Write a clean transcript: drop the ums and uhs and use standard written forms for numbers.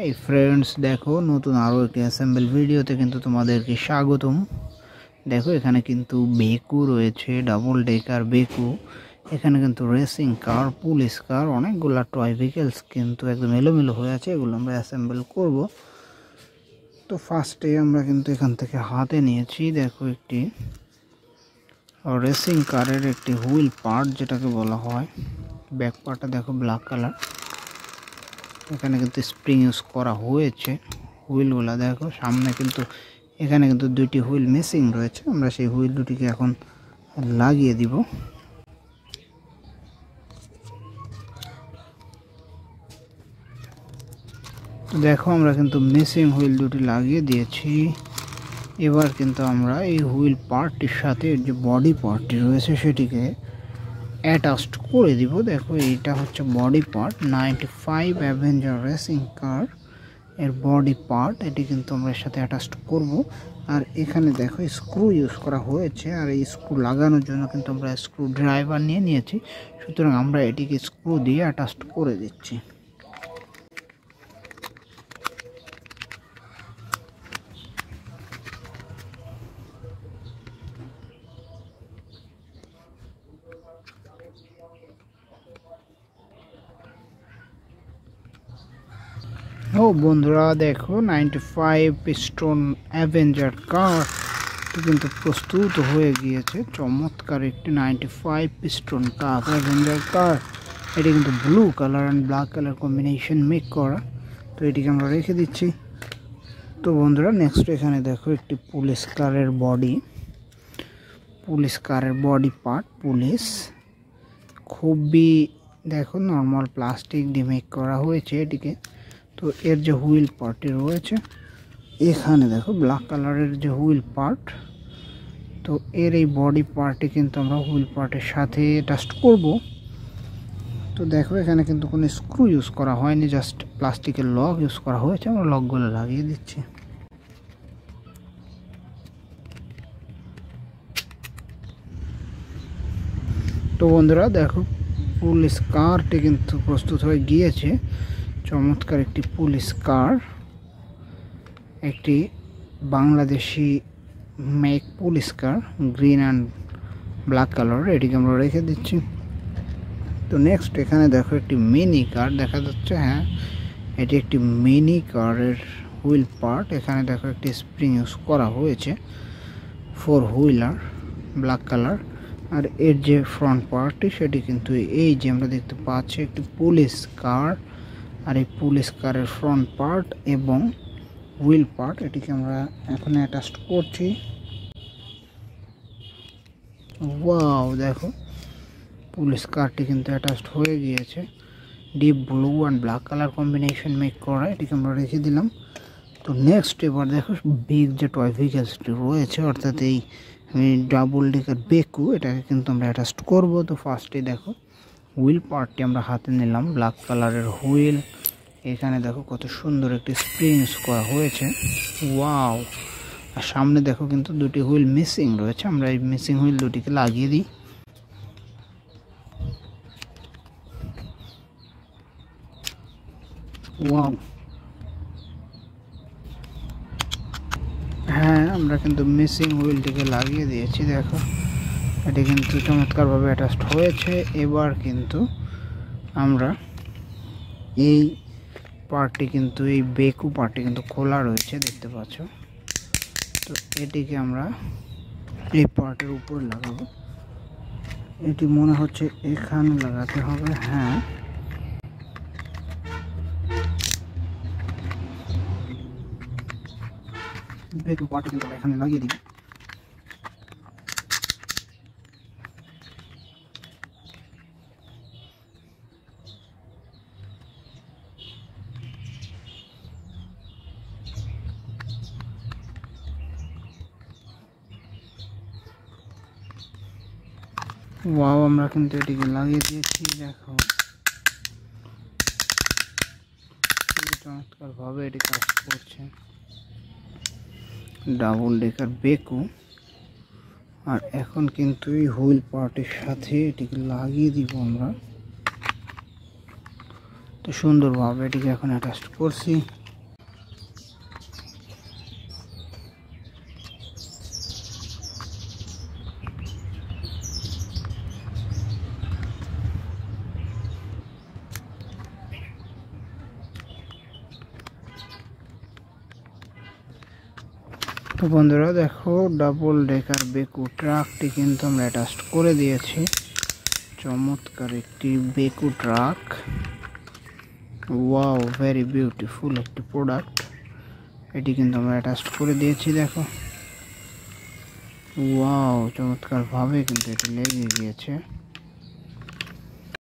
এই ফ্রেন্ডস, দেখো নতুন আরও একটি অ্যাসেম্বল ভিডিওতে কিন্তু তোমাদেরকে স্বাগতম। দেখো এখানে কিন্তু বেকু রয়েছে, ডাবল ডেকার বেকু। এখানে কিন্তু রেসিং কার, পুলিশ কার, অনেকগুলা টয় ভেহিকেলস কিন্তু একদম এলোমেলো হয়ে আছে। এগুলো আমরা অ্যাসেম্বল করব। তো ফার্স্টে আমরা কিন্তু এখান থেকে হাতে নিয়েছি, দেখো একটি রেসিং কারের একটি হুইল পার্ট যেটাকে বলা হয়। ব্যাক পার্টটা দেখো ব্ল্যাক কালার। এখানে কিন্তু স্প্রিং ইউজ করা হয়েছে। হুইলগুলা দেখো সামনে কিন্তু এখানে কিন্তু দুইটি হুইল মিসিং রয়েছে। আমরা সেই হুইল দুটিকে এখন লাগিয়ে দিব। তো দেখো আমরা কিন্তু মিসিং হুইল দুটি লাগিয়ে দিয়েছি। এবার কিন্তু আমরা এই হুইল পার্টটির সাথে যে বডি পার্টটি রয়েছে সেটিকে অ্যাটাচড করে দিব। দেখো এইটা হচ্ছে body part, 95 Avenger racing car এর বডি পার্ট। এটি কিন্তু আমরা এর সাথে অ্যাটাচড করব। আর এখানে দেখো স্ক্রু ইউজ করা হয়েছে, আর এই স্ক্রু লাগানোর জন্য কিন্তু আমরা স্ক্রু ড্রাইভার নিয়ে নিয়েছি। সুতরাং আমরা এটিকে স্ক্রু দিয়ে অ্যাটাচড করে দিচ্ছি। ও বন্ধুরা, দেখো 95 পিস্টন অ্যাভেঞ্জার কার কিন্তু প্রস্তুত হয়ে গিয়েছে। চমৎকার একটি 95 পিস্টন কার অ্যাভেঞ্জার কার। এটি কিন্তু blue colour and black colour combination make করা। তো এটিকে আমরা রেখে দিচ্ছি। তো বন্ধুরা, নেক্সট এখানে দেখো একটি পুলিশ কারের বডি পার্ট। পুলিশ খুবই দেখো নর্মাল প্লাস্টিক দিয়ে মেক করা হয়েছে এটিকে। তো এর যে হুইল পার্টটি রয়েছে এখানে দেখো ব্ল্যাক কালারের যে হুইল পার্ট। তো এর এই বডি পার্টটি কিন্তু আমরা হুইল পার্টের সাথে অ্যাটাচড করব। তো দেখো এখানে কিন্তু কোনো স্ক্রু ইউজ করা হয়নি, জাস্ট প্লাস্টিকের লক ইউজ করা হয়েছে। আমরা লকগুলো লাগিয়ে দিচ্ছি। তো বন্ধুরা দেখো পুলিশ কারটি কিন্তু প্রস্তুত হয়ে গিয়েছে। চমৎকার একটি পুলিশ কার, একটি Bangladeshi make police car, green and black colour. এটিকে আমরা রেখে দিচ্ছি। তো নেক্সট এখানে দেখো একটি মিনি কার দেখা যাচ্ছে। হ্যাঁ, এটি একটি মিনি কারের হুইল পার্ট। এখানে দেখো একটি স্প্রিং ইউজ করা হয়েছে, 4 হুইলার, ব্ল্যাক কালার। আর এর যে ফ্রন্ট পার্টটি সেটি কিন্তু এই যে আমরা দেখতে পাচ্ছি একটি পুলিশ কার। আর এই পুলিশ কারের ফ্রন্ট পার্ট এবং হুইল পার্ট এটিকে আমরা এখন অ্যাটাচড করছি। ওয়াও, দেখো পুলিশ কারটি কিন্তু অ্যাটাচড হয়ে গিয়েছে। Deep blue and black colour combination make করা। এটিকে আমরা রেখে দিলাম। তো নেক্সট এবার দেখো বিগ যে টয় ভেহিকেলসটি রয়েছে, অর্থাৎ এই ডাবল ডেকার বেকু, এটাকে কিন্তু আমরা অ্যাটাচড করব। তো ফার্স্টে দেখো হুইল পার্টটি আমরা হাতে নিলাম, ব্ল্যাক কালারের হুইল। এখানে দেখো কত সুন্দর একটি স্প্রিং করা হয়েছে। ওয়াও! আর সামনে দেখো কিন্তু দুটি হুইল মিসিং রয়েছে। আমরা এই মিসিং হুইল দুটিকে লাগিয়ে দিই। ওয়াও! হ্যাঁ, আমরা কিন্তু মিসিং হুইলটিকে লাগিয়ে দিয়েছি। দেখো এটি কিন্তু চমৎকারভাবে অ্যাটাচড হয়েছে। এবার কিন্তু আমরা এই পার্টটি কিন্তু এই বেকু পার্টটি কিন্তু খোলা রয়েছে, দেখতে পাচ্ছ। তো এটিকে আমরা এই পার্টের উপরে লাগাবো। এটি মনে হচ্ছে এখানে লাগাতে হবে। হ্যাঁ, বেকু পার্টটি কিন্তু এখানে লাগিয়ে দিই। ওয়াও, আমরা কিন্তু এটিকে লাগিয়ে দিয়েছি। দেখো চমৎকার ভাবে এটি কাজ করছে। Double decker বেকু। আর এখন কিন্তু এই হুইল পার্টের সাথে এটিকে লাগিয়ে দিব আমরা। তো সুন্দরভাবে এটিকে এখন অ্যাটাচ করছি। বন্ধুরা দেখো ডাবল ডেকার বেকু ট্রাকটি কিন্তু আমরা অ্যাটাচ করে দিয়েছি। চমৎকার একটি বেকু ট্রাক, ওয়াও ভেরি বিউটিফুল একটি প্রোডাক্ট। এটি কিন্তু আমরা অ্যাটাচ করে দিয়েছি। দেখো ওয়াও চমৎকার ভাবে কিন্তু এটি লেগে গিয়েছে।